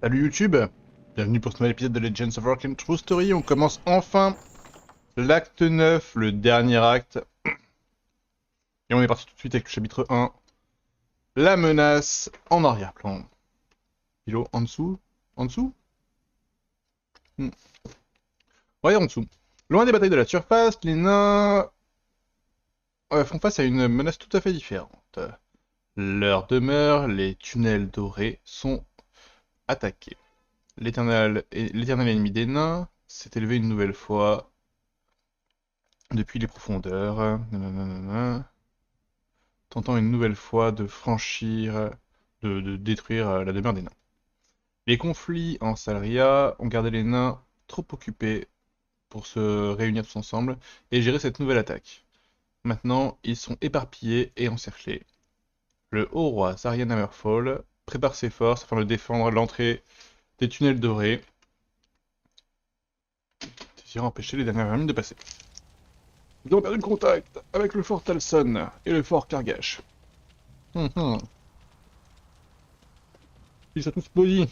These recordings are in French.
Salut YouTube, bienvenue pour ce nouvel épisode de Legends of Rock and True Story. On commence enfin l'acte 9, le dernier acte. Et on est parti tout de suite avec le chapitre 1, la menace en arrière-plan. Philo, en dessous? En dessous? Hmm. Ouais, en dessous. Loin des batailles de la surface, les nains font face à une menace tout à fait différente. Leur demeure, les tunnels dorés, sont attaqués. L'éternel ennemi des nains s'est élevé une nouvelle fois depuis les profondeurs. Nanana, tentant une nouvelle fois de franchir, de détruire la demeure des nains. Les conflits en Salria ont gardé les nains trop occupés pour se réunir tous ensemble et gérer cette nouvelle attaque. Maintenant, ils sont éparpillés et encerclés. Le haut roi Sarian Hammerfall prépare ses forces afin de défendre l'entrée des tunnels dorés, désirant empêcher les dernières vermines de passer. Nous avons perdu le contact avec le fort Talson et le fort Kargash. Ils sont tous maudits.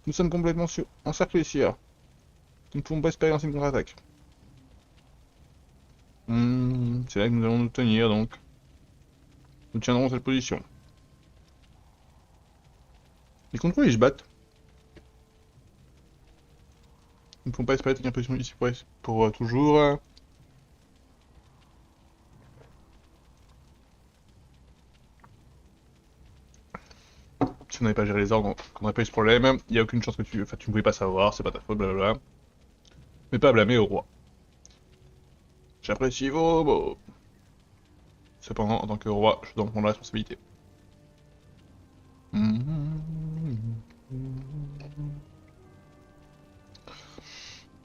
Nous sommes complètement encerclés ici. Nous ne pouvons pas espérer lancer une contre-attaque. C'est là que nous allons nous tenir, donc. Nous tiendrons cette position. Et contre quoi ils se battent? Nous ne pouvons pas espérer tenir position ici pour toujours. Si on n'avait pas géré les ordres, on n'aurait pas eu ce problème. Il n'y a aucune chance que tu... Enfin, tu ne pouvais pas savoir, c'est pas ta faute, blablabla. Mais pas à blâmer au roi. J'apprécie vos mots. Cependant, en tant que roi, je dois en prendre la responsabilité.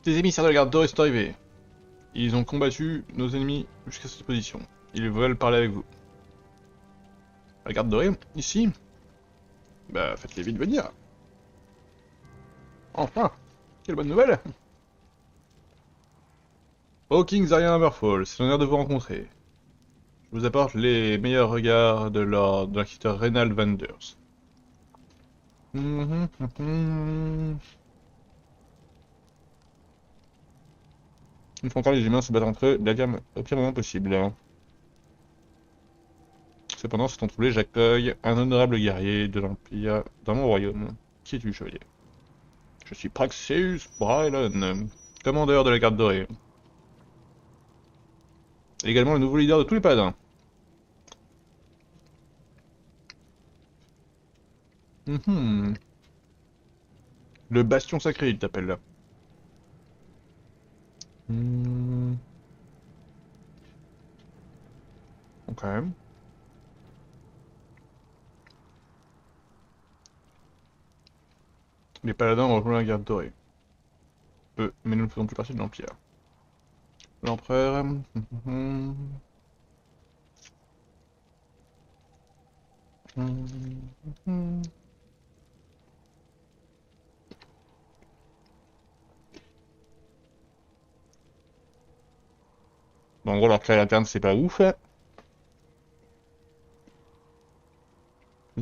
Des émissaires de la garde dorée sont arrivés. Ils ont combattu nos ennemis jusqu'à cette position. Ils veulent parler avec vous. La garde dorée, ici? Bah, faites-les vite venir. Enfin! Quelle bonne nouvelle! Oh King Zaryan Hammerfall, c'est l'honneur de vous rencontrer. Je vous apporte les meilleurs regards de l'inquisiteur Reynald Vanders. Une fois encore, les humains se battent entre eux, au pire moment possible. Cependant, c'est troublé, j'accueille un honorable guerrier de l'Empire dans mon royaume. Qui es-tu, chevalier? Je suis Praxeus Brylon, commandeur de la garde dorée. Et également le nouveau leader de tous les paladins. Le bastion sacré, il t'appelle là. Hmm, ok. Les paladins ont rejoint la garde dorée. Eux, mais nous ne faisons plus partie de l'Empire. L'empereur... Bon, en gros, leur créer interne, c'est pas ouf. Mais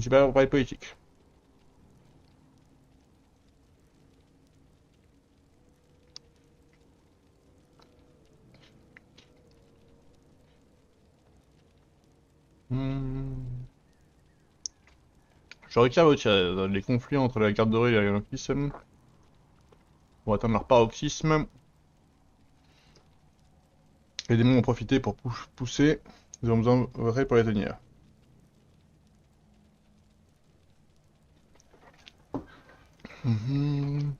c'est pas pour parler politique. Hmm. Je retire votre les conflits entre la garde dorée et l'Alliance vont atteindre leur paroxysme. Les démons ont profité pour pousser. Nous avons besoin de votre aide pour les tenir. Mhm.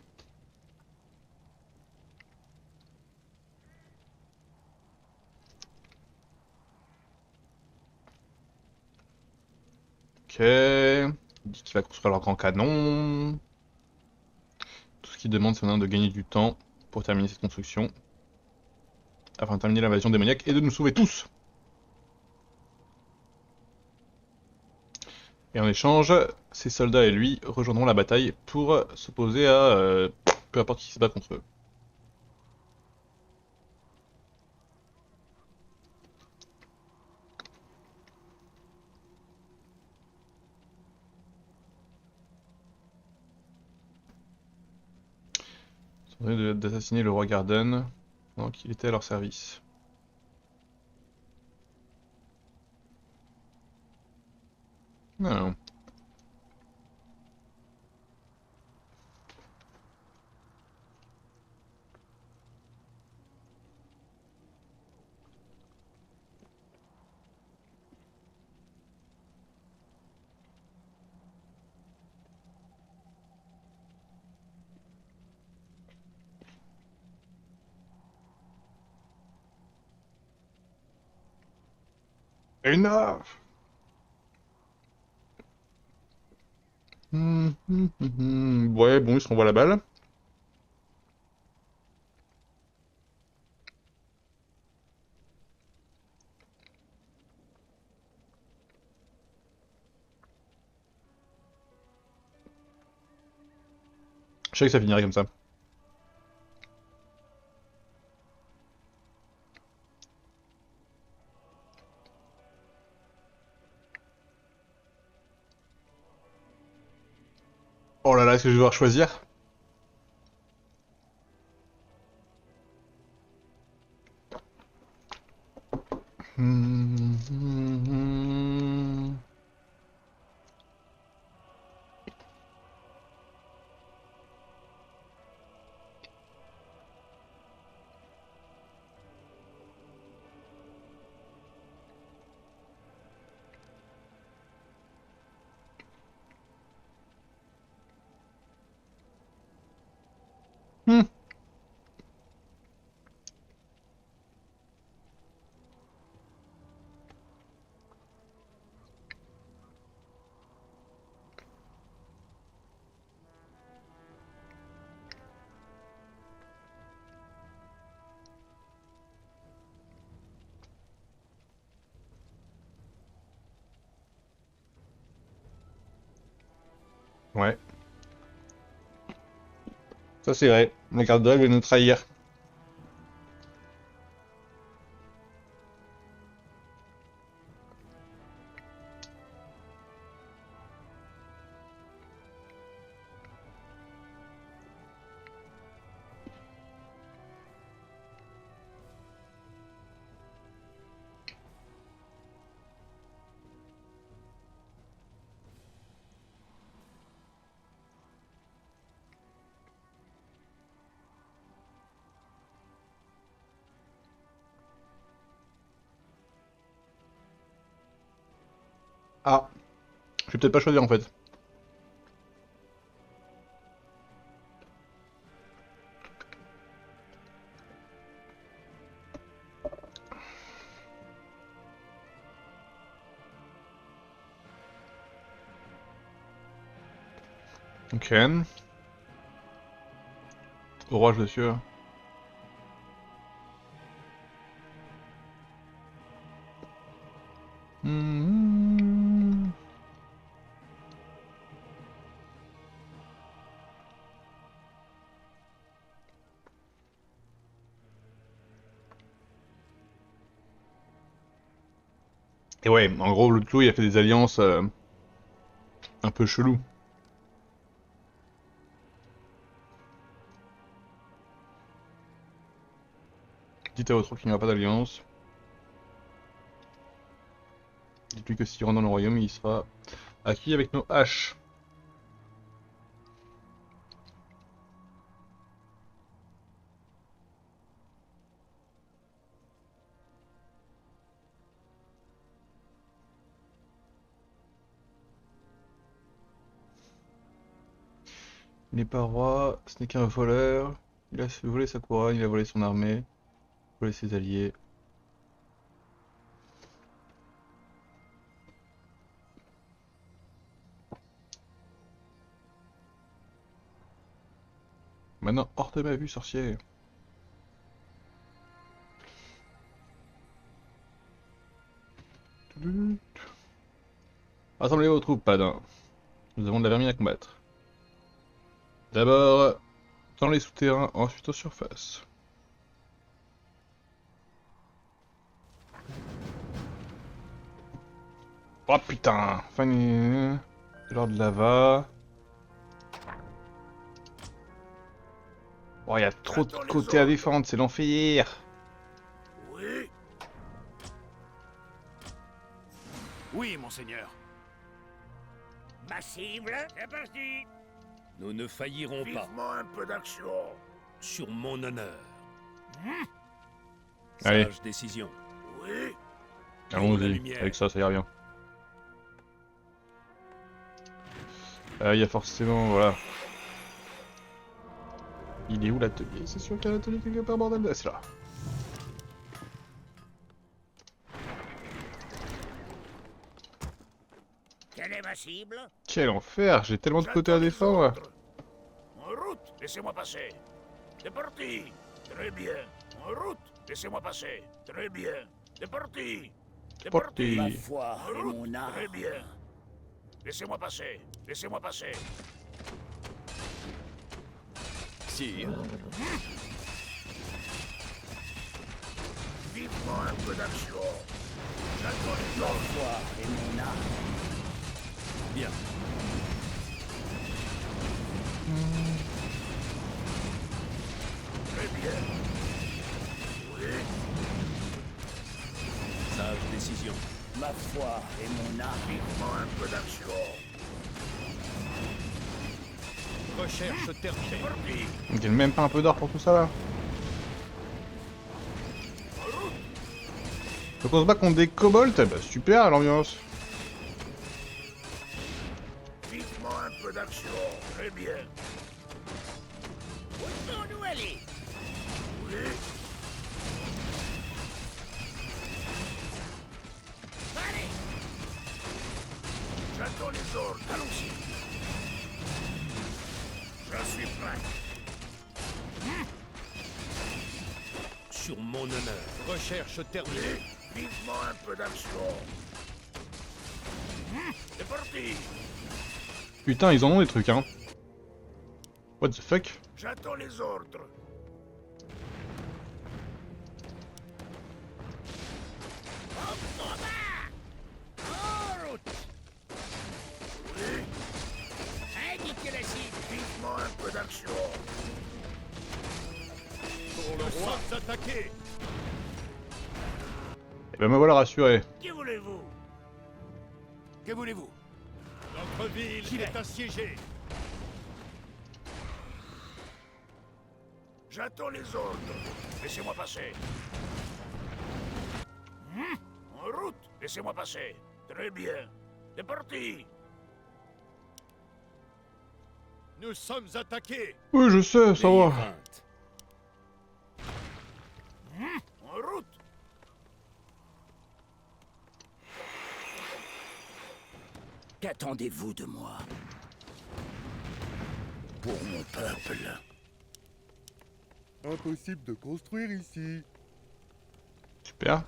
Ok. Il dit qu'il va construire leur grand canon. Tout ce qu'il demande, c'est maintenant de gagner du temps pour terminer cette construction. Afin de terminer l'invasion démoniaque et de nous sauver tous. Et en échange, ses soldats et lui rejoindront la bataille pour s'opposer à peu importe qui se bat contre eux. D'assassiner le roi Garden pendant qu'il était à leur service. Non. Enough! Ouais, bon, ils se renvoient la balle. Je sais que ça finirait comme ça. Oh là là, est-ce que je vais devoir choisir? Hmm, hmm, hmm. Hmm. Ouais, ça c'est vrai. La garde de veut nous trahir. Ah, je vais peut-être pas choisir en fait. Ok. Orage de cieux. Hmm. Et ouais, en gros, le clou, il a fait des alliances un peu chelou. Dites à votre qu'il n'y aura pas d'alliance. Dites-lui que s'il rentre dans le royaume, il sera acquis avec nos haches. Il n'est pas roi, ce n'est qu'un voleur. Il a volé sa couronne, il a volé son armée, volé ses alliés. Maintenant, hors de ma vue, sorcier. Rassemblez vos troupes, Padin. Nous avons de la vermine à combattre. D'abord, dans les souterrains, ensuite aux surfaces. Oh putain! Fanny. C'est l'heure de lava. Oh, il y a trop de côtés à défendre, c'est l'enfer. Oui. Oui, monseigneur. Ma cible, c'est parti. Nous ne faillirons pas, Vivement un peu d'action. sur mon honneur. Allez. Sage décision. Oui. la Allons-y, lumière. avec ça ira bien. Il y a forcément, voilà. Il est où l'atelier? C'est sûr qu'il y a l'atelier quelque part, bordel. Ah, c'est là. Quelle est ma cible? Quel enfer, j'ai tellement de côtés à J'attends les défendre. ordres. En route, laissez-moi passer. C'est parti. Très bien. En route, laissez-moi passer. Très bien. C'est parti. C'est Parti. parti. Ma foi En et route, mon âme. très bien. Laissez-moi passer. Laissez-moi passer. Sire, Vivement un peu d'action. J'attends les Ma ordres. foi et mon âme. bien. Très bien. Oui. Sage décision. Ma foi et mon âme. Vivement un peu d'action. Recherche terminée. Parti. Il y a même pas un peu d'or pour tout ça là. Donc on se bat contre des kobolds, bah super l'ambiance. Vivement un peu d'action. Très bien. Où sont-nous allés? Oui. Allez. J'attends les ordres. Allons-y. Je suis prêt. Sur mon honneur. Recherche terminée. Vivement un peu d'action. C'est parti. Putain, ils en ont des trucs hein. What the fuck? J'attends les ordres. Au combat! En route! Oui. Indiquez la cible. Vivement un peu d'action. Pour le roi. Attaqués. Et ben me voilà rassuré. Que voulez-vous? Que voulez-vous? Notre ville est assiégée. J'attends les ordres. Laissez-moi passer. En route. Laissez-moi passer. Très bien. C'est parti. Nous sommes attaqués. Oui je sais, ça N'ayez va. crainte. En route. Qu'attendez-vous de moi? Pour mon peuple. Impossible de construire ici. Super.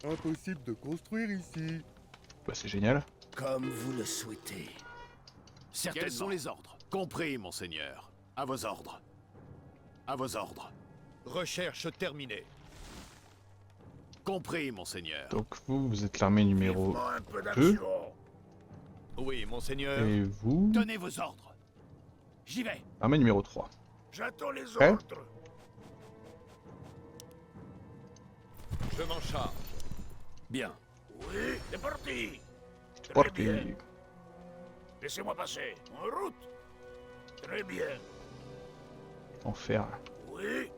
Impossible de construire ici. Bah c'est génial. Comme vous le souhaitez. Quels sont les ordres? Compris, monseigneur. À vos ordres. À vos ordres. Recherche terminée. Compris, monseigneur. Donc vous êtes l'armée numéro Vivement un peu d'action. Oui, monseigneur. et vous Donnez vos ordres. J'y vais. armée numéro 3. J'attends les Hein? ordres. Je m'en charge. Bien. Oui. C'est parti. Très Parti. bien. Laissez-moi passer. En route. Très bien. Enfer. Oui.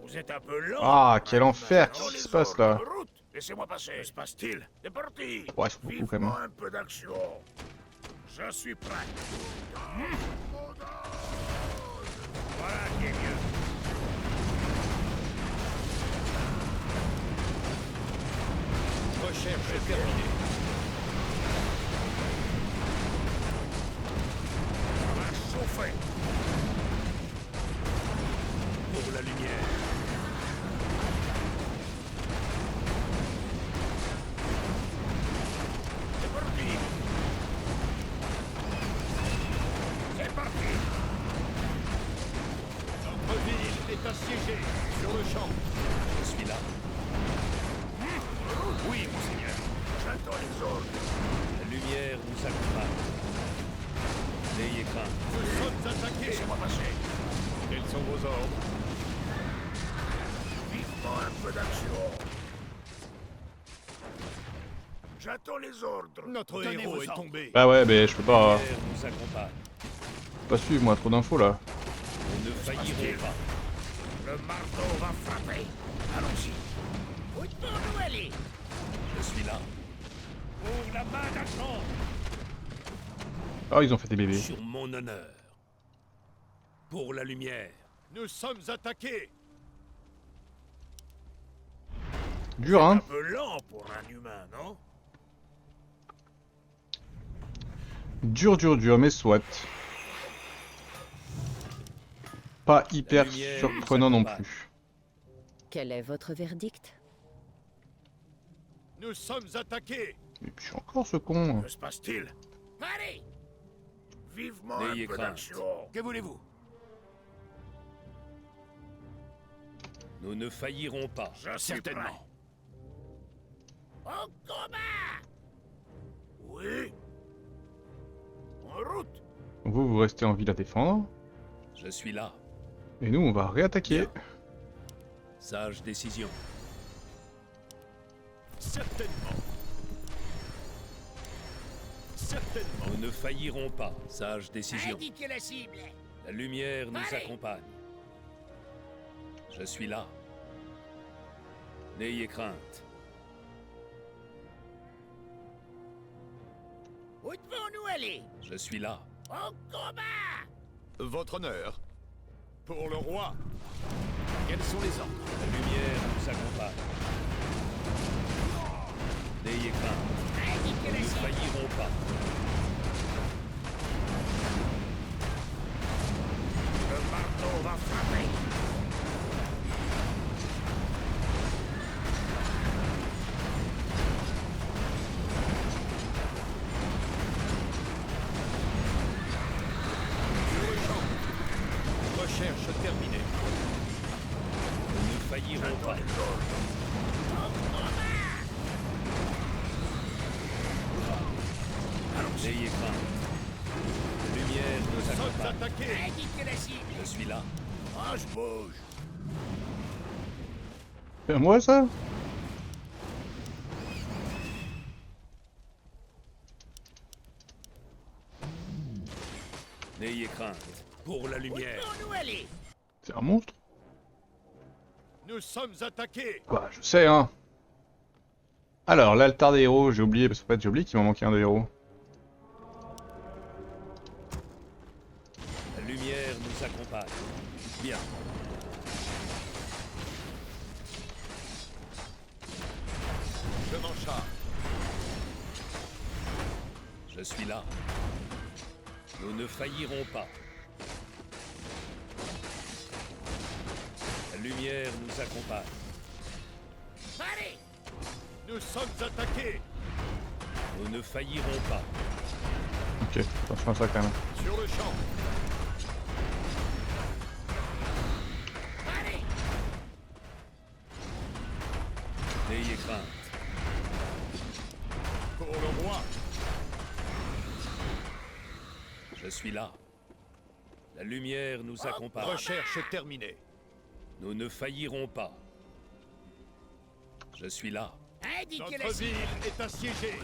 Vous êtes un peu lent. Ah quel enfer, J'attends qu'est-ce qui les se passe ordres. là? En route. Laissez-moi passer. Que se passe-t-il? C'est parti. Ouais, c'est beaucoup quand même. Vivement un peu d'action. Je suis prêt. Voilà qui est mieux. Recherche terminée. Ça va chauffer. Pour la lumière. C'est parti. C'est parti. Notre ville est assiégée. Sur le champ. Je suis là. Oui, monseigneur. J'attends les ordres. La lumière nous accompagne. N'ayez crainte. Nous sommes attaqués. Laissez-moi passer. Quels sont vos ordres? Vivement un peu d'action. J'attends les ordres. Notre Donnez héros vos est ordres. tombé. Bah ouais, mais je peux pas, Pierre nous accompagne. pas suivre moi, trop d'infos là. Nous ne faillirons pas. Le marteau va frapper. Allons-y. Où devons-nous aller? Je suis là. Ouvre la main d'action. Ah, ils ont fait des bébés. Sur mon honneur. Pour la lumière. Nous sommes attaqués. Dur, Un hein. peu lent pour un humain, non? Dur, mais soit. Pas hyper La lumière surprenant nous non accompagne. plus. Quel est votre verdict? Nous sommes attaqués. Et puis encore ce con. Que se passe-t-il? Allez! Vivement N'ayez un peu crainte. d'action. Que voulez-vous? Nous ne faillirons pas. Je suis Certainement. prêt. Au combat! Oui. En route. Vous restez en ville à défendre. Je suis là. Et nous, on va réattaquer. Bien. Sage décision. Certainement. Certainement. Nous ne faillirons pas. Sage décision. Indiquez la cible! La lumière nous Allez. accompagne. Je suis là. N'ayez crainte. Où devons-nous aller? Je suis là. Au combat! Votre honneur. Pour le roi. Quels sont les ordres? La lumière nous accompagne. N'ayez crainte. Indiquez Nous la ne cible! faillirons pas. Le marteau va frapper. Recherche terminée. Nous ne faillirons pas. N'ayez crainte. La lumière nous accompagne. Indiquez la cible! Je suis là. Ah, je bouge. C'est à moi ça? N'ayez crainte. Pour la Où lumière. devons-nous aller? C'est un monstre? Nous sommes attaqués. Bah, je sais, hein. Alors, l'altar des héros, j'ai oublié, parce qu'en fait, j'ai oublié qu'il m'en manquait un de héros. La lumière nous accompagne. Bien. Je m'en charge. Je suis là. Nous ne faillirons pas. La lumière nous accompagne. Allez! Nous sommes attaqués. Nous ne faillirons pas. Ok, attention à ça quand même. Sur le champ. Allez! N'ayez crainte. Pour le roi. Je suis là. La lumière nous accompagne. Recherche terminée. Nous ne faillirons pas. Je suis là. Indiquez la Notre cible! ville est assiégée.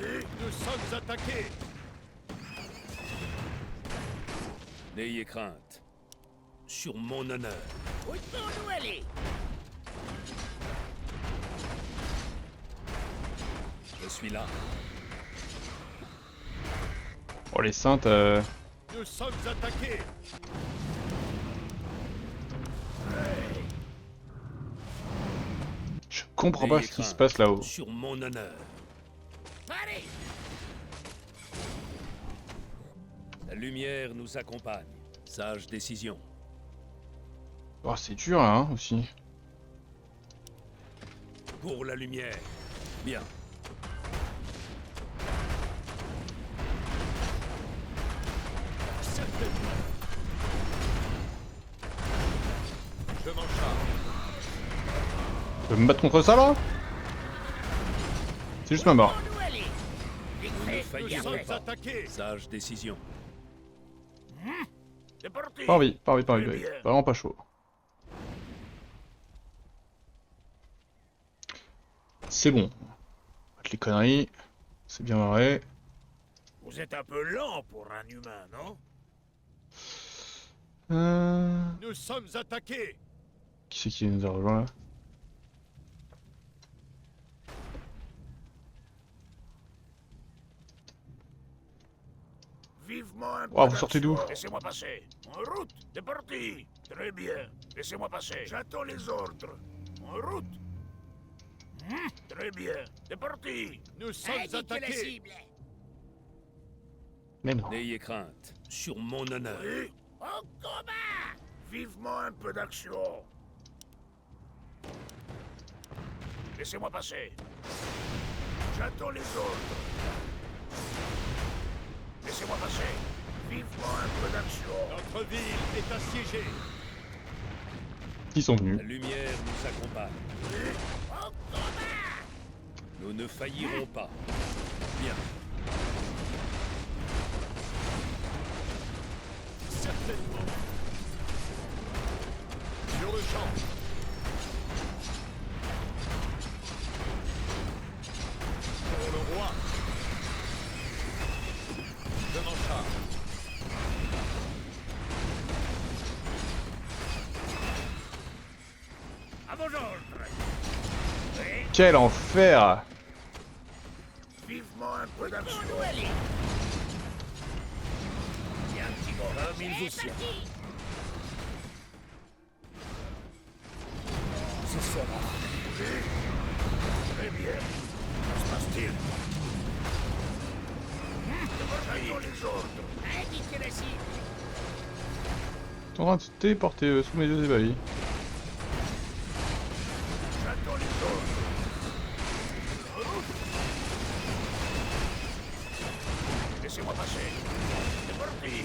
Nous sommes attaqués. N'ayez crainte. Sur mon honneur. Où devons-nous aller? Je suis là. Oh, les saintes, Nous sommes attaqués. je comprends pas N'ayez ce qui se crainte. passe là-haut. Sur mon honneur. Allez! La lumière nous accompagne. Sage décision. Oh, c'est dur là, hein, aussi. Pour la lumière. Bien. Certainement. Je m'en charge. Tu peux me battre contre ça là? C'est juste ma mort. Où devons-nous aller? Nous ne Vite fait, faillirons bien fait. pas. Sage décision. C'est parti. Pas envie, pas envie, pas envie. Très bien. Vraiment pas chaud. C'est bon. Les conneries. C'est bien marré. Vous êtes un peu lent pour un humain, non? Nous sommes attaqués. Qui c'est qui nous a rejoint là? Vivement un peu Oh, vous sortez d'où? d'action. Laissez-moi passer. En route. C'est parti. Très bien. Laissez-moi passer. J'attends les ordres. En route. Très bien. C'est parti. Nous sommes Indiquez la attaqués. cible. Mais non. N'ayez crainte, sur mon honneur. Oui. Au combat! Vivement un peu d'action. Laissez-moi passer. J'attends les ordres. Laissez-moi passer. Vivement un peu d'action. Notre ville est assiégée. Qui sont venus? La lumière nous accompagne. Au combat! Nous ne faillirons pas. Bien. Certainement. Sur le champ. Pour le roi. Je m'en charge. À vos ordres. Oui. Quel enfer! Vivement un peu d'action. Où nous aller? Bien, petit bon. Comme il vous C'est sied. parti! Ce sera. Très bien. Que se passe-t-il? J'attends les ordres. Indiquez la cible. T'es en train de se téléporter sous mes yeux ébahis. J'attends les ordres. Laissez-moi passer. C'est parti.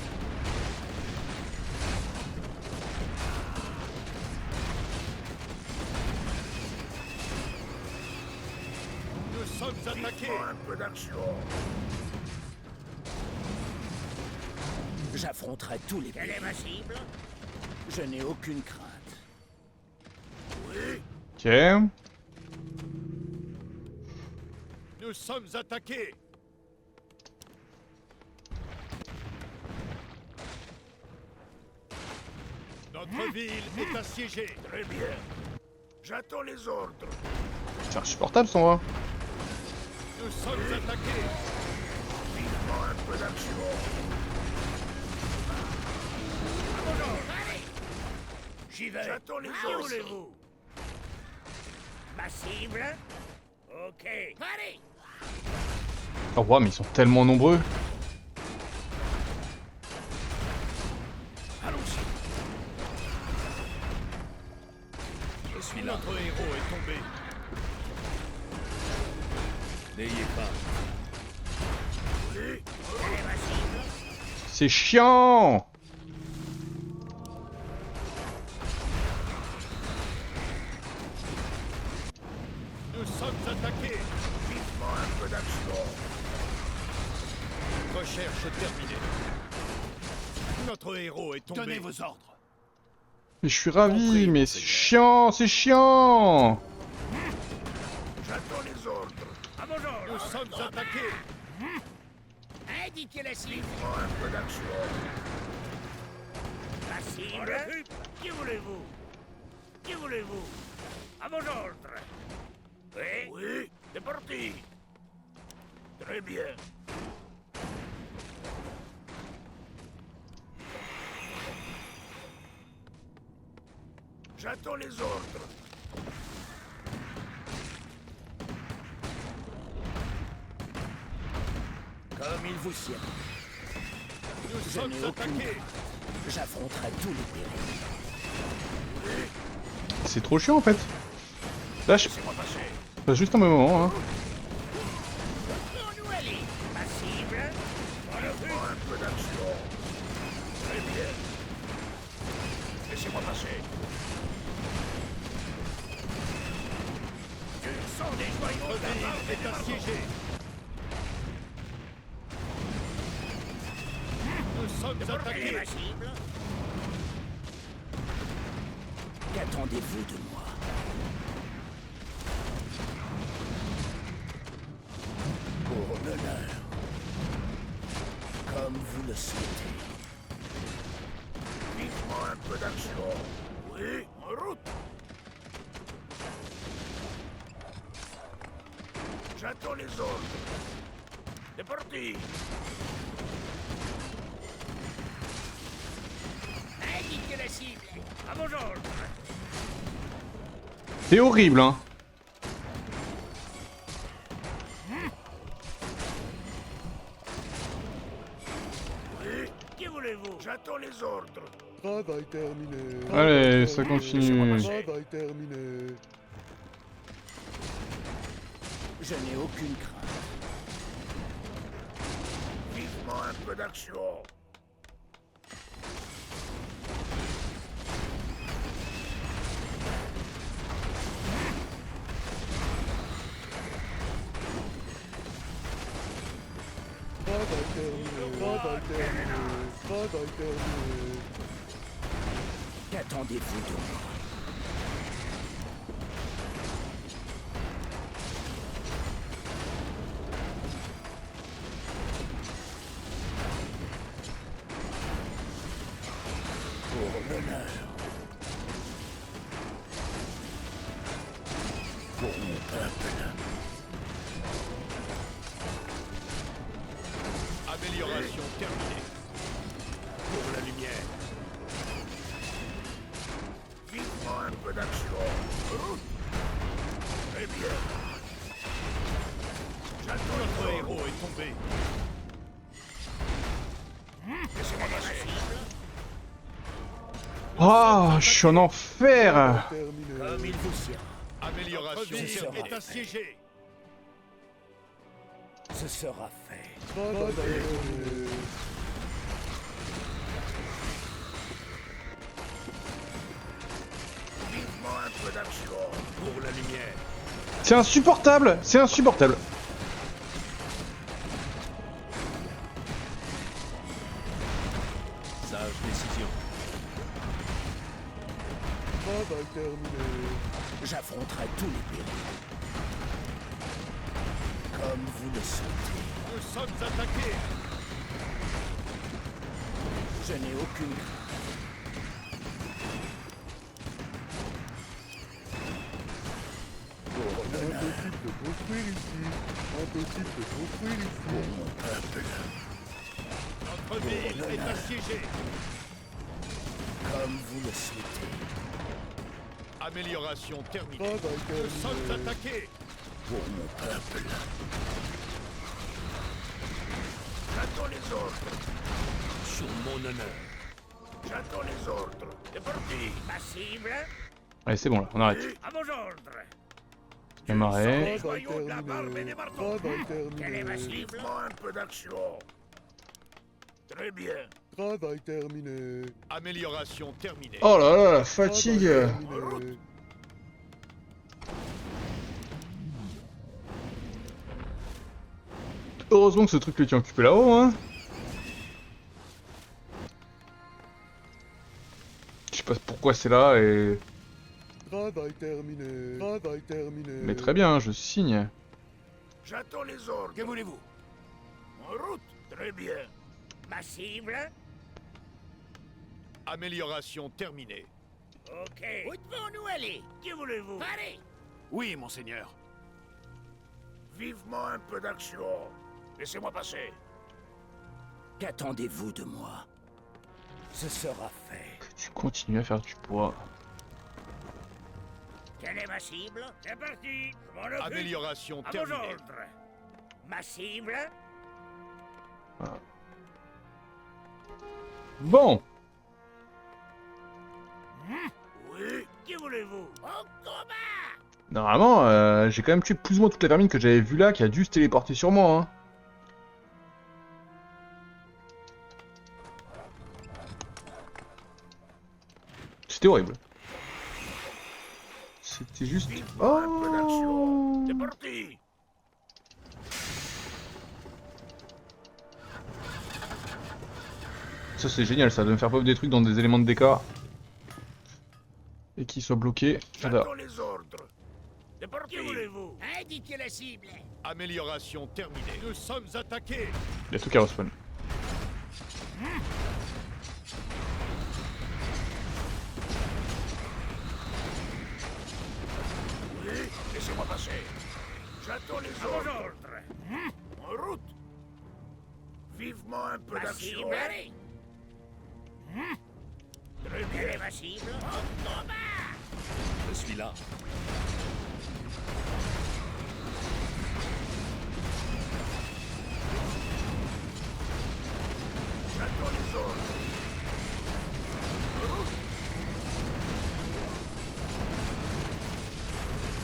Nous sommes attaqués. Vivement un peu d'action. J'affronterai tous les Quelle est ma cible? Je n'ai aucune crainte. Oui. Ok. Nous sommes attaqués. Notre ville est assiégée. Très bien. J'attends les ordres. C'est insupportable son voix. Nous sommes attaqués. Vivement un peu d'action. Allez! J'y vais. J'attends les Ah, ordres. voulez-vous? Ma cible? Ok. Allez! Oh wow, mais ils sont tellement nombreux. Allons-y. Je suis là. Notre héros est tombé. N'ayez pas. Oui. Quelle est ma cible? C'est chiant. Nous sommes attaqués. Vivement un peu d'action. Recherche terminée. Notre héros est tombé. Donnez vos ordres. Mais je suis ravi, Compris, mais mon c'est seigneur. chiant, c'est chiant. J'attends les ordres. À vos ordres. Nous sommes attaqués. Indiquez la cible. Vivement un peu d'action. Ma On cible? occupe. Qui voulez-vous? Qui voulez-vous? À vos ordres. Oui. Oui. C'est parti. Très bien. J'attends les ordres. Comme il vous sied. Nous Je sommes n'ai aucune attaqués. crainte. J'affronterai tous les périls. C'est trop chiant en fait. Là, je Laissez-moi passer. passe juste un moment. Hein. Où nous aller? Ma cible? Vivement un peu d'action. Très bien. Laissez-moi passer. Ce sont des joyaux Notre d'abord ville est assiégée. Nous sommes sommes Elle est attaqués. ma cible. Qu'attendez-vous de moi? Pour l'honneur. Comme vous le souhaitez. Vivement un peu d'action. Oui, en route. J'attends les ordres. C'est parti. Indiquez la cible. À vos ordres. C'est horrible, hein. Oui, Que voulez-vous? j'attends les ordres. Travail terminé. Allez, ça Travail continue. Travail terminé. Je n'ai aucune crainte. Vivement un peu d'action. Travail terminé. Travail terminé. Travail terminé. Qu'attendez-vous de moi? Pour l'honneur. Pour mon peuple. Amélioration terminée. Pour la lumière. Vivement un peu d'action. Route. Très bien. J'attends Notre les ordres. héros est tombé. Laissez-moi passer. Ah, je suis en enfer. Terminé. Comme il vous sied. Amélioration Notre ville terminée. est assiégée. Ce sera fait. Travail terminé. Vivement un peu d'action. Pour la lumière. C'est insupportable. C'est insupportable. Sage décision. Travail terminé. J'affronterai tous les périls. Comme vous le souhaitez. Nous sommes attaqués. Je n'ai aucune crainte. Pour l'honneur. Impossible de construire ici. Impossible de construire ici. Pour mon peuple. Notre ville est assiégée. Comme vous le souhaitez. Amélioration terminée. Travail Nous sommes terminé. attaqués. Pour mon peuple. J'attends les ordres. Sur mon honneur. J'attends les ordres. C'est parti. Ma cible. Allez, c'est bon là, on arrête. À vos ordres. Démarrer. Travail Joyaux de la barbe et terminé. des marteaux. Travail Quelle est ma terminé. cible? Vivement un peu d'action. Très bien. Travail terminé. Amélioration terminée. Oh là là, la Travail fatigue. terminé. Heureusement que ce truc le tient occupé là-haut, hein. Je sais pas pourquoi c'est là et... Travail terminé. Travail terminé. Mais très bien, je signe. J'attends les ordres. Que voulez-vous? En route. Très bien. Ma cible. Amélioration terminée. Ok. Où devons-nous aller? Que voulez-vous? Allez. Oui, monseigneur. Vivement un peu d'action. Laissez-moi passer. Qu'attendez-vous de moi? Ce sera fait. Tu continues à faire du poids. Quelle est ma cible? C'est parti. Je m'en occupe. Amélioration À vos terminée. ordres. Ma cible. Bon. Oui. Que voulez-vous? Au combat. Normalement, j'ai quand même tué plus ou moins toute la vermine que j'avais vue là qui a dû se téléporter sur moi, hein. C'était horrible. C'était juste... Vivement un peu d'action. C'est Oh. parti. Ça c'est génial ça, de me faire pop des trucs dans des éléments de décor. Et qu'ils soient bloqués. J'adore. J'attends les ordres. C'est parti. Que voulez-vous? Indiquez la cible. Amélioration terminée. Nous sommes attaqués. Il y a tout qui respawn. Oui, laissez-moi passer. J'attends les ordres. En route. Vivement un peu Ma d'action. cible. Allez. Très Quelle est bien. ma cible? Au combat. Je suis là. J'attends les ordres.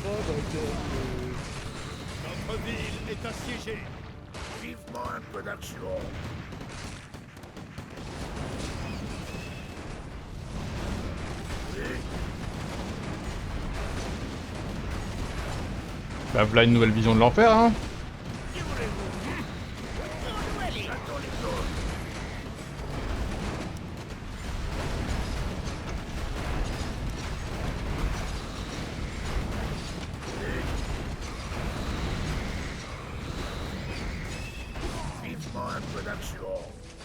Ah, d'accord. Notre ville est assiégée. Vivement un peu d'action. Bah voilà une nouvelle vision de l'enfer hein. Que voulez-vous? Où nous aller? J'attends les ordres. Vivement un peu d'action.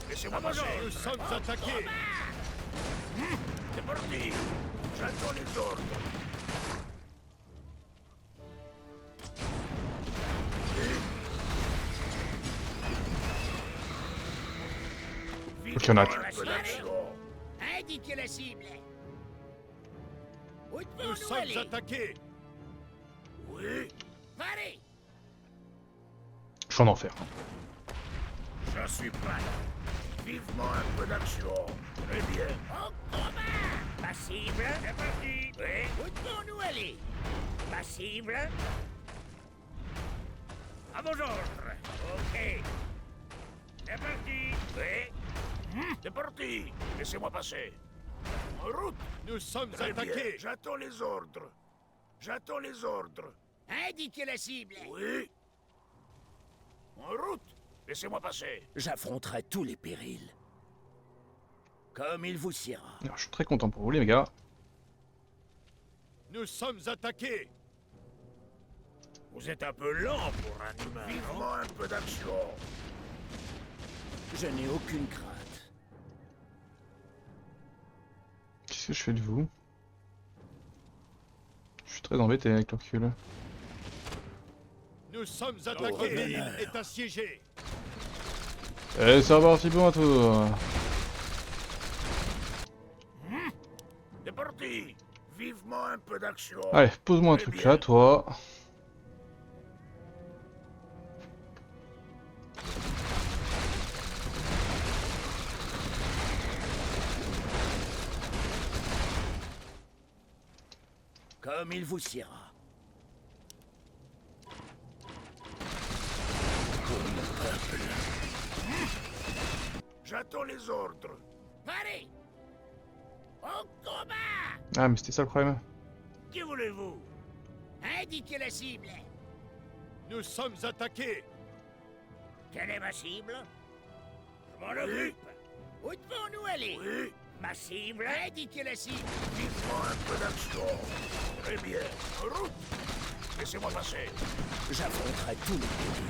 Laissez-moi passer. Nous sommes attaqués. C'est parti. J'attends les ordres. Faut qu'il y en a. Vivement un peu d'action. Indiquez la cible. Où Nous devons-nous sommes aller? attaqués. Oui, Allez. Je suis en enfer. je suis prêt. Vivement un peu d'action. Très bien. Au combat. Ma cible. C'est parti. Oui. Où devons-nous aller? Ma cible. À vos ordres. Ok. C'est parti. Oui. C'est parti. Laissez-moi passer. En route. Nous sommes Très bien. attaqués. J'attends les ordres. J'attends les ordres. Indiquez la cible. Oui. En route. Laissez-moi passer. J'affronterai tous les périls. Comme il vous siera. Alors, je suis très content pour vous les gars. Nous sommes attaqués. Vous êtes un peu lent pour un humain. Vivement un peu d'action. Je n'ai aucune crainte. Qu'est-ce que je fais de vous? Je suis très embêté avec le recul. Nous sommes attaqués. Notre ville est assiégée. Et ça va parti pour un tour. C'est parti. Vivement un peu d'action. Allez, pose-moi un Très truc bien. là, toi. Comme il vous siera. J'attends les ordres. Allez. Au combat. Ah mais c'était ça le problème. Que voulez-vous? Indiquez la cible. Nous sommes attaqués. Quelle est ma cible? Je m'en occupe. Où devons-nous aller? Oui. Ma cible. Indiquez la cible. Vivement un peu d'action. Très bien. En route. Laissez-moi passer. J'affronterai tous les périls.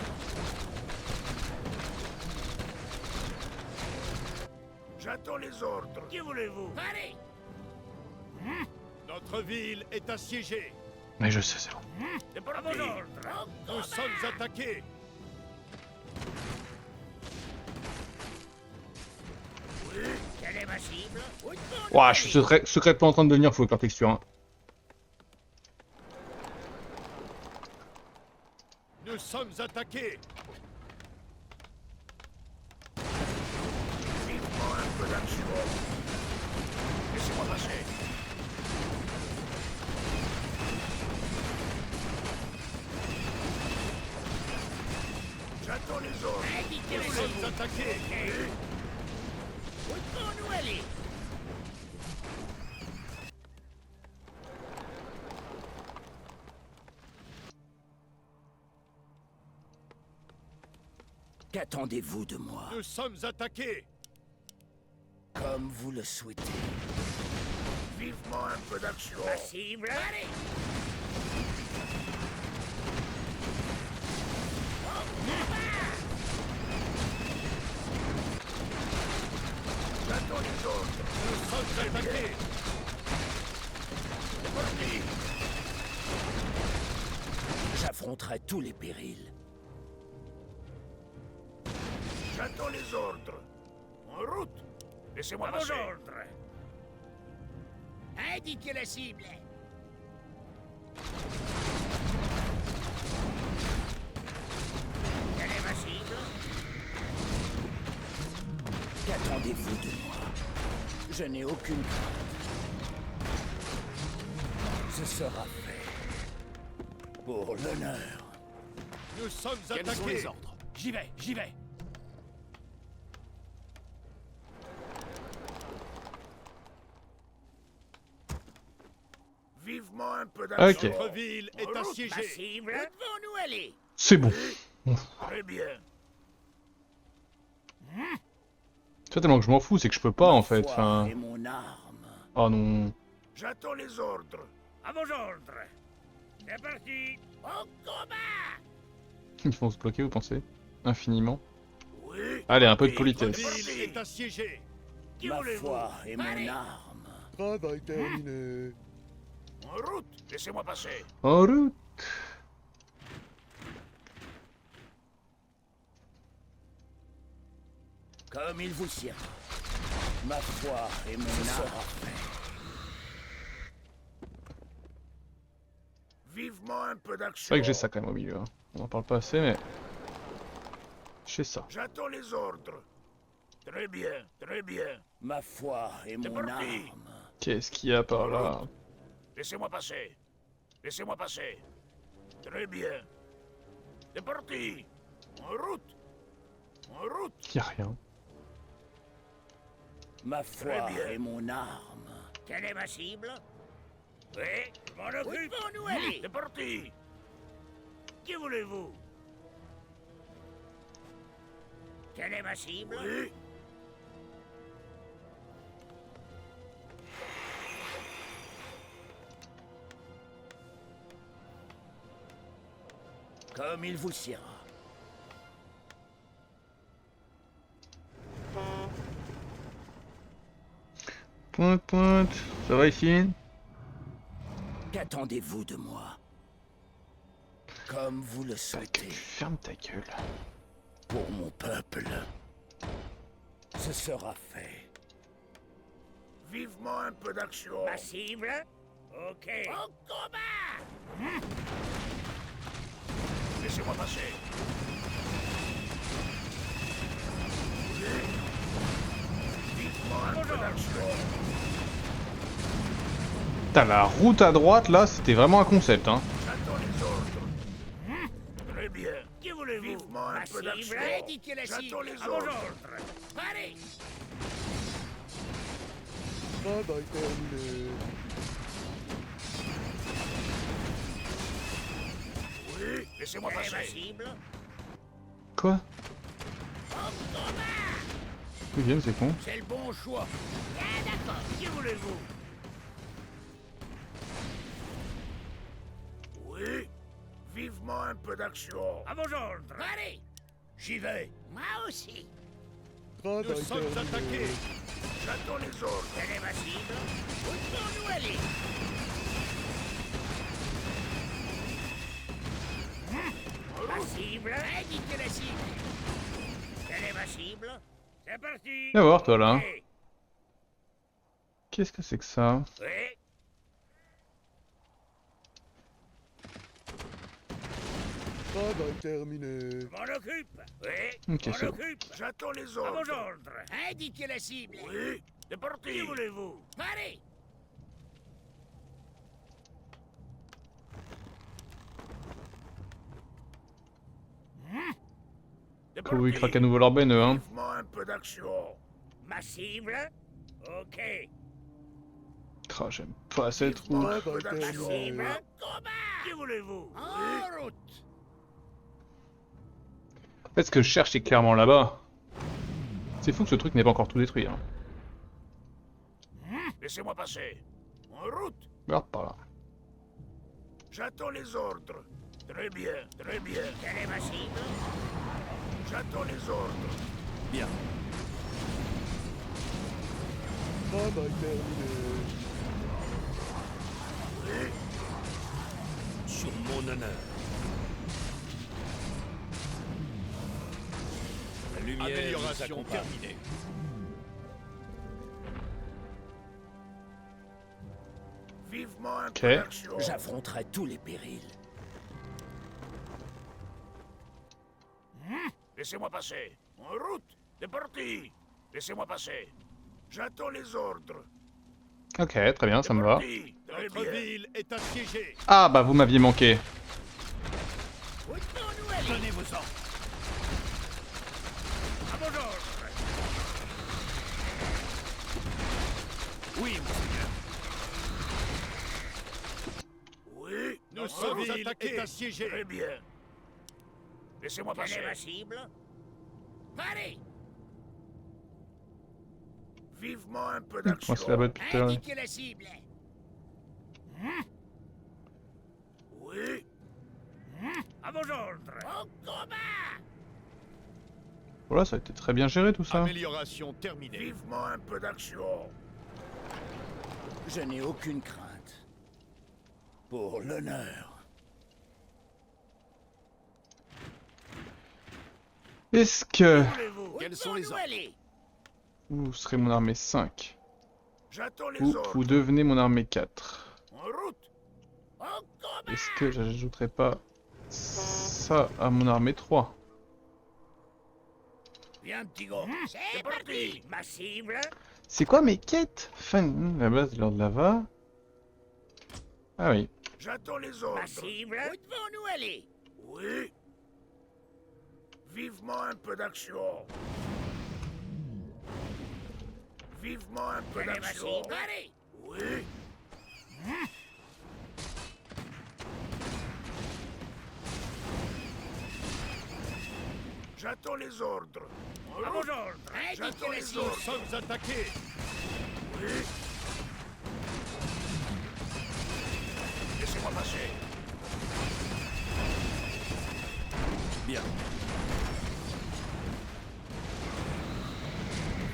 J'attends les ordres. Que voulez-vous? Allez. Notre ville est assiégée. Mais je sais, c'est long. C'est parti. Au combat. Nous sommes attaqués. Oui. Quelle est ma cible? Où devons-nous Ouah, aller? je suis secrètement en train de devenir fou avec leur texture. Hein. Nous sommes attaqués. Vivement un peu d'action. Laissez-moi passer. J'attends les ordres. Indiquez la Nous cible. sommes attaqués. Où devons-nous aller? Qu'attendez-vous de moi? Nous sommes attaqués. Comme vous le souhaitez. Vivement un peu d'action. Passible. Allez. J'attends les autres. Nous sommes attaqués. C'est parti. J'affronterai tous les périls. J'attends les ordres. En route. Laissez-moi À vos passer. ordres. Indiquez la cible. Quelle est ma cible? Qu'attendez-vous de moi? Je n'ai aucune crainte. Ce sera fait. Pour l'honneur. Nous sommes Quels attaqués. sont les ordres? J'y vais, j'y vais. Vivement un peu d'action. Ok. Notre ville est En route, assiégée. Ma cible. Où devons-nous aller? C'est bon. Très bien. C'est tellement que je m'en fous, c'est que je peux pas en fait. Foi Enfin... et mon arme. Oh non. J'attends les ordres. À vos ordres. C'est parti. Au combat. Ils vont se bloquer, vous pensez? Infiniment. Oui. Allez, un peu de Oui, Notre politesse. ville est assiégée. Qui Ma voulez-vous? foi et mon Allez. arme. Travail terminé. En route. Laissez-moi passer. En route. Comme il vous sied. Ma foi et mon arme. Vivement un peu C'est d'action. vrai que j'ai ça quand même au milieu. Hein. On en parle pas assez, mais... J'ai ça. J'attends les ordres. Très bien, très bien. Ma foi et C'est mon parti. arme. Qu'est-ce qu'il y a par là? Laissez-moi passer. Laissez-moi passer. Très bien. C'est parti. En route. En route. Y a rien. Ma foi Très bien. et mon arme. Quelle est ma cible? Oui. Je m'en occupe. Où devons-nous aller? C'est parti. Qui voulez-vous? Quelle est ma cible? Oui. Comme il vous siera. Pointe, pointe. Ça va ici? Qu'attendez-vous de moi? Comme vous le Ta gueule, souhaitez. ferme ta gueule. Pour mon peuple. Ce sera fait. Vivement un peu d'action. Ma cible? Ok. Au combat! Laissez-moi passer. Oui. Vivement un peu d'action. Putain, la route à droite là, c'était vraiment un concept, hein. J'attends les ordres. Très bien. Qui voulez-vous? Vivement un Ma peu cible? d'action. Indiquez la cible. J'attends les À vos ordres. ordres. Allez! Travail terminé. Oui. Laissez-moi Quelle est ma passer. cible? Quoi? Au combat! Ils viennent, c'est con. C'est le bon choix. Ah d'accord. Qui voulez-vous? Oui. Vivement un peu d'action. À vos ordres. Allez! J'y vais. Moi aussi. Nous Travail sommes terminé. attaqués. J'attends les ordres. Quelle est ma cible? Où devons-nous aller? Ma cible? Indiquez la cible. Quelle est ma cible? C'est parti. Viens voir, toi, là. Ok. Qu'est-ce que c'est que ça? Oui. Travail terminé. Je m'en occupe. Oui. Ok, Je c'est m'en bon. occupe. J'attends les À vos ordres. ordres. Indiquez la cible. Oui. C'est parti. Qui voulez-vous? Allez. C'est Faut ils parti. craquent à nouveau leur benne, eux, hein. Vivement un peu d'action. Ma cible? Ok. Ah, j'aime pas cette route. Vivement un peu Travail Ma d'action. cible? terminé. Combat. Qui voulez-vous? En route. En fait, ce que je cherche, c'est clairement là-bas. C'est fou que ce truc n'ait pas encore tout détruit, hein. Laissez-moi passer. En route. Merde par là. J'attends les ordres. Très bien, très bien. Quelle est ma cible? J'attends les ordres. Bien. Travail terminé. Oui. Sur mon honneur. La lumière nous Amélioration accompagne. terminée. Vivement un Ok. peu d'action. J'affronterai tous les périls. Laissez-moi passer. En route. C'est parti. Laissez-moi passer. J'attends les ordres. Ok, très bien, ça me va. Parti. Très Notre bien. ville est assiégée. Ah bah vous m'aviez manqué. Où devons-nous aller? Donnez vos ordres. À vos ordres. Oui, monseigneur. Oui. Notre ville est assiégée. Très bien. Laissez-moi Quelle est passer. ma cible? Allez, Vivement un peu Moi c'est la d'action. bonne depuis tout à l'heure. indiquez la cible. Oui. À vos ordres. Au combat. Voilà, ça a été très bien géré tout ça. Amélioration terminée. Vivement un peu d'action. Je n'ai aucune crainte. Pour l'honneur. Est-ce que Voulez-vous? Quels sont les ordres? Aller. vous serez mon armée 5 J'attends les ou ordres. vous devenez mon armée 4? En route. Au combat. Est-ce que j'ajouterai pas ça à mon armée 3? Viens, petit gars. C'est parti. Ma cible. C'est quoi mes quêtes? La base de l'ordre lava. Ah oui. J'attends les ordres. Ma cible. Où devons-nous aller? Oui. Vivement un peu d'action. Vivement un peu Quelle est ma d'action. cible? Allez. Oui. J'attends les ordres. En À route. vos ordres. Indiquez J'attends la les cible. Nous ordres. sommes attaqués. Oui. Laissez-moi passer. Bien.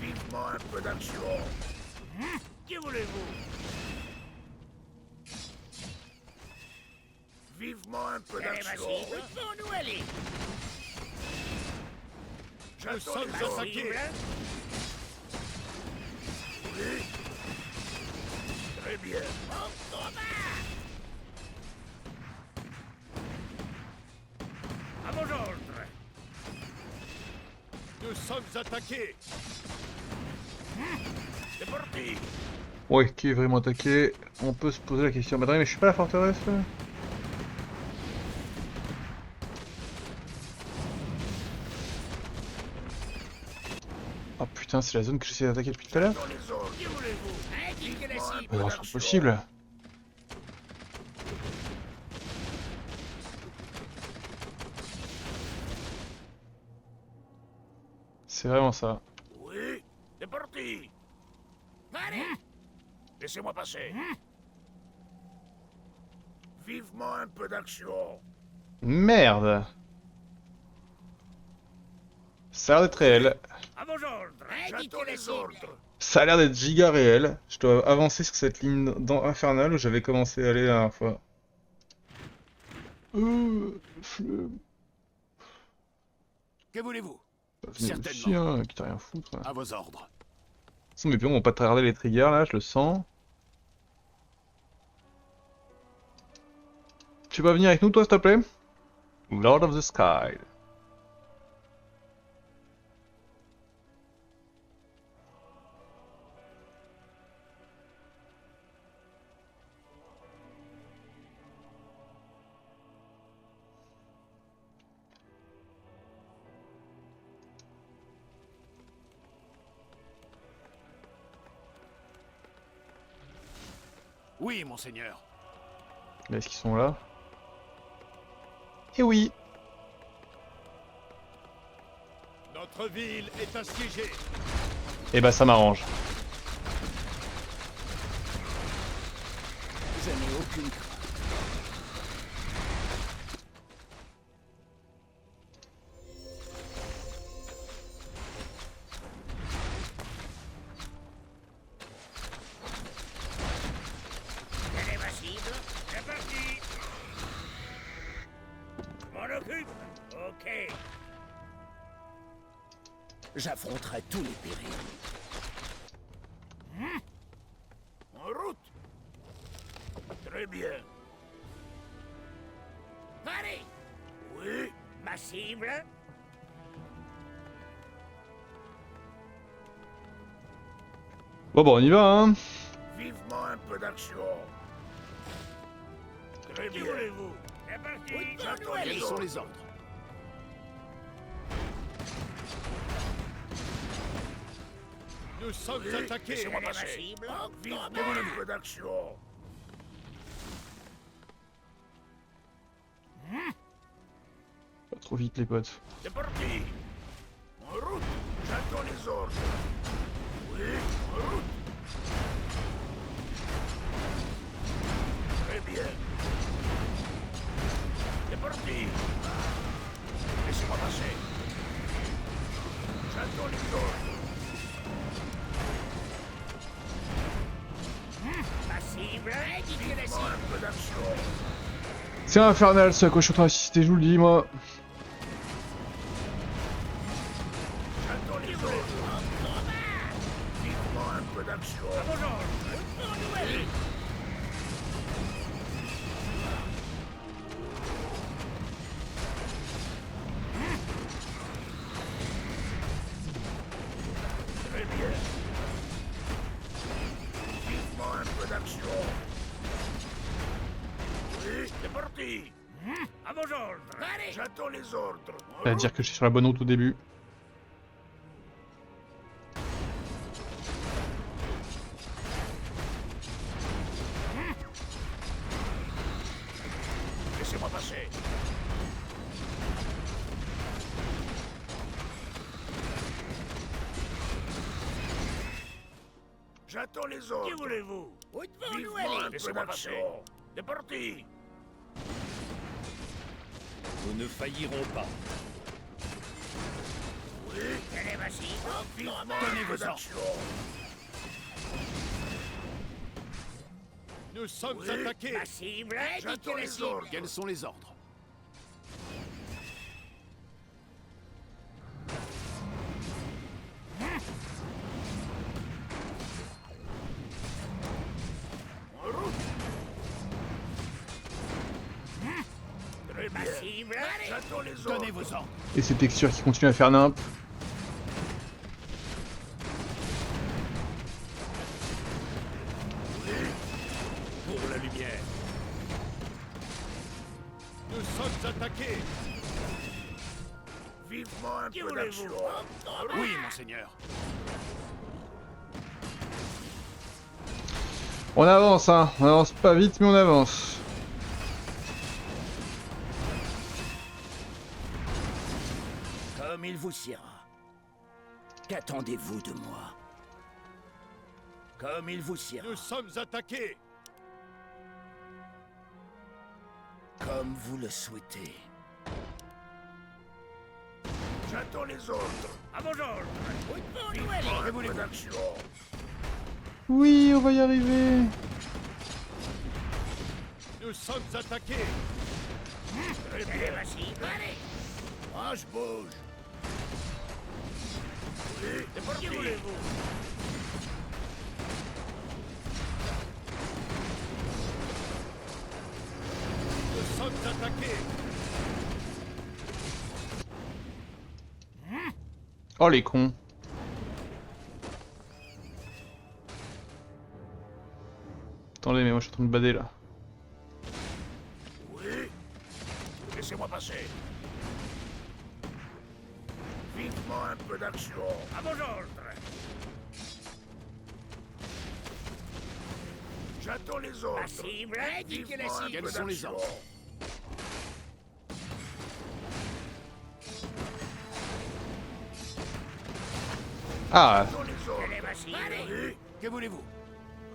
Vivement un peu d'action. Que voulez-vous? Vivement un peu Quelle est ma d'action. cible? Où devons-nous aller? Nous J'attends sommes les ordres. attaqués. Oui. Très bien. Au combat. À vos ordres. Nous sommes attaqués. C'est parti. Ouais, qui est vraiment attaqué? On peut se poser la question. Mais attendez, mais je suis pas à la forteresse là? Oh putain, c'est la zone que j'essaie d'attaquer depuis tout à l'heure? J'attends les ordres. Que voulez-vous? Indiquez la cible. Oh, c'est pas possible! C'est vraiment ça. Oui. C'est parti. Allez. Laissez-moi passer. Vivement un peu d'action. Merde! Ça a l'air d'être réel. À vos ordres. J'attends Indiquez la les cible. ordres. Ça a l'air d'être giga réel. Je dois avancer sur cette ligne infernale où j'avais commencé à aller la dernière fois. Flemme. Que voulez-vous? Venez le Certainement. chien, qui t'a rien foutre. À vos ordres. De toute façon, mes pions vont pas tarder les triggers là, je le sens. Tu vas venir avec nous, toi, s'il te plaît? Lord of the Sky. Oui, monseigneur. Est-ce qu'ils sont là? Eh oui! Notre ville est assiégée. Eh bah ça m'arrange. aucune crainte. Quelle est ma cible? C'est parti. Je m'en occupe. Ok. J'affronterai tous les périls. En route. Très bien. Allez. Oui. Ma cible? Bon, on y va, hein. Vivement un peu d'action. Très Qui bien. voulez-vous? C'est parti. J'attends Quels sont les ordres? Nous sommes Oui, attaqués. laissez-moi Quelle est ma passer. cible? Vivement un peu d'action. Pas trop vite, les potes. C'est parti. En route. J'attends les ordres. Oui, en route. Très bien. C'est parti. Laissez-moi passer. J'attends les ordres. Ma cible? Indiquez la Vivement cible. un peu d'action. C'est infernal, ce à quoi je suis en train d'assister, je vous le dis, moi. J'attends les ordres. Vivement un peu d'action. Très bien. Vivement un peu d'action. Oui, c'est parti. À vos ordres. Allez. J'attends les ordres. Ça veut dire que je suis sur la bonne route au début. Laissez-moi passer. J'attends les ordres. Qui voulez-vous? Où devons-nous Vivement aller? un peu Laissez-moi passer. d'action. C'est parti. Nous ne faillirons pas. Oui, Quelle est ma cible? vivement Donnez un peu vos ordres. d'action. Nous sommes Oui. attaqués. Ma cible? Indiquez J'attends la les cible. ordres. Quels sont les ordres? En route. Très Ma bien. cible? Allez. J'attends les ordres. Donnez vos ordres. Et ces textures qui continuent à faire nimp. Pour la lumière. Nous sommes attaqués. Vivement un Qui peu voulez-vous? d'action. Oui, monseigneur. On avance, hein. On avance pas vite, mais on avance. Comme il vous siera. Qu'attendez-vous de moi? Comme il vous siera. Nous sommes attaqués. Comme vous le souhaitez. J'attends les ordres. À vos ordres. Où devons-nous Vivement aller? un peu d'action. Oui, on va y arriver. Nous sommes attaqués. Très Quelle est bien. ma cible? Allez. Ah, je bouge. Oui, c'est parti. Qui voulez-vous? Nous sommes attaqués. Oh, les cons. Attendez, mais moi je suis en train de bader là. Oui. Laissez-moi passer. Vivement un peu d'action. À vos ordres. J'attends les ordres. Ma cible? Indiquez la Vivement un cible. peu Quels sont les d'action. ordres? Ah, J'attends les ordres. Quelle est ma cible? Allez. Oui. Que voulez-vous?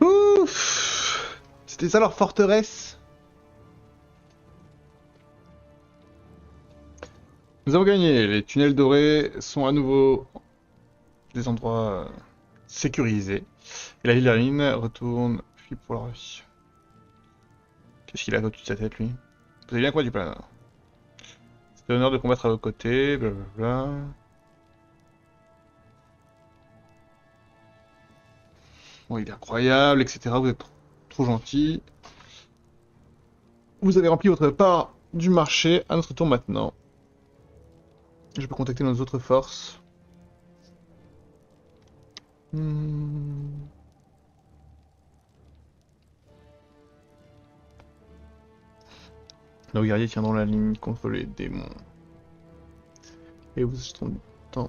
ouf. C'était ça leur forteresse? Nous avons gagné. Les tunnels dorés sont à nouveau des endroits sécurisés. Et la ville de la mine retourne, puis pour leur vie. Qu'est-ce qu'il a au-dessus de sa tête, lui? Vous avez bien quoi du plan? C'est l'honneur de combattre à vos côtés, blablabla. Bon, il est incroyable, etc. Vous êtes trop gentil. Vous avez rempli votre part du marché. À notre tour maintenant. Je peux contacter nos autres forces. Nos guerriers tiendront la ligne contre les démons. Et vous achèteront du temps.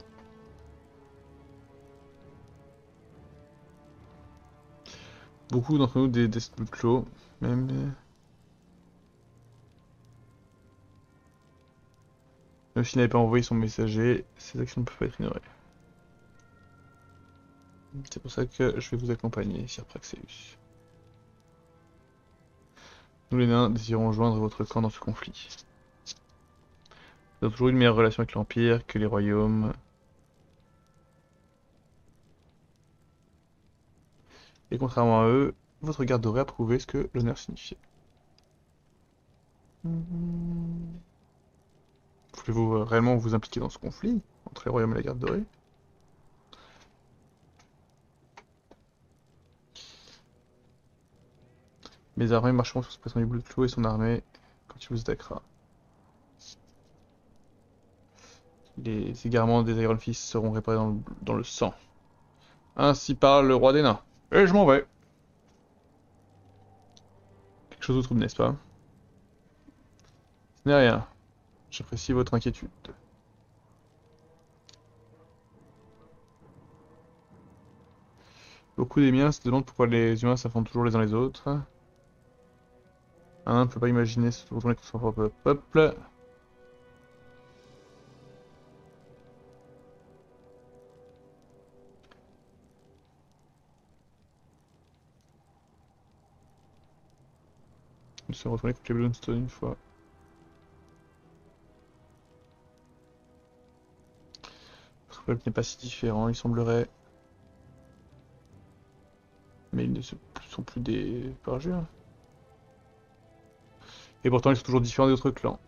Beaucoup d'entre nous des clos, même s'il n'avait pas envoyé son messager, ses actions ne peuvent pas être ignorées. C'est pour ça que je vais vous accompagner, Sir Praxeus. Nous les nains désirons joindre votre camp dans ce conflit. Nous avons toujours eu une meilleure relation avec l'Empire que les royaumes. Et contrairement à eux, votre garde aurait approuvé ce que l'honneur signifiait. Voulez-vous réellement vous impliquer dans ce conflit entre les royaumes et la garde dorée? Mes armées marcheront sur ce poisson du bleu de clos et son armée quand il vous attaquera. Les égarements des Iron Fist seront réparés dans le sang. Ainsi parle le roi des nains. Et je m'en vais. Quelque chose de trouble, n'est-ce pas? Ce n'est rien. J'apprécie votre inquiétude. Beaucoup des miens se demandent pourquoi les humains s'affrontent toujours les uns les autres. Un ne peut pas imaginer se retourner contre son propre peuple. Nous sommes retournés contre les Bloodstone une fois. Notre peuple n'est pas si différent, il semblerait. Mais ils ne sont plus des parjures. Et pourtant ils sont toujours différents des autres clans.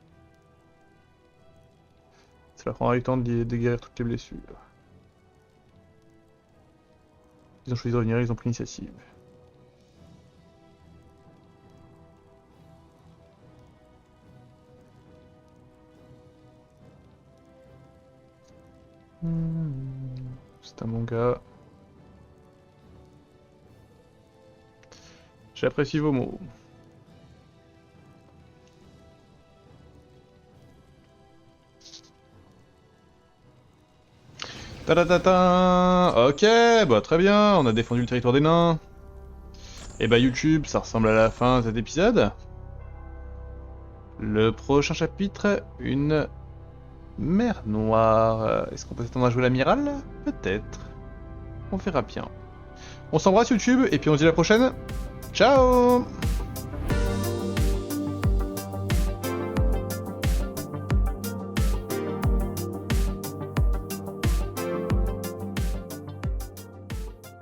Cela prendra du temps de guérir toutes les blessures. Ils ont choisi de revenir, ils ont pris l'initiative. C'est un bon gars. J'apprécie vos mots. Ta-da-ta-ta. Ok, bah très bien, on a défendu le territoire des nains. Et bah YouTube, ça ressemble à la fin de cet épisode. Le prochain chapitre, une mer Noire. Est-ce qu'on peut s'attendre à jouer l'amiral? Peut-être. On verra bien. On s'embrasse YouTube, et puis on se dit à la prochaine. Ciao!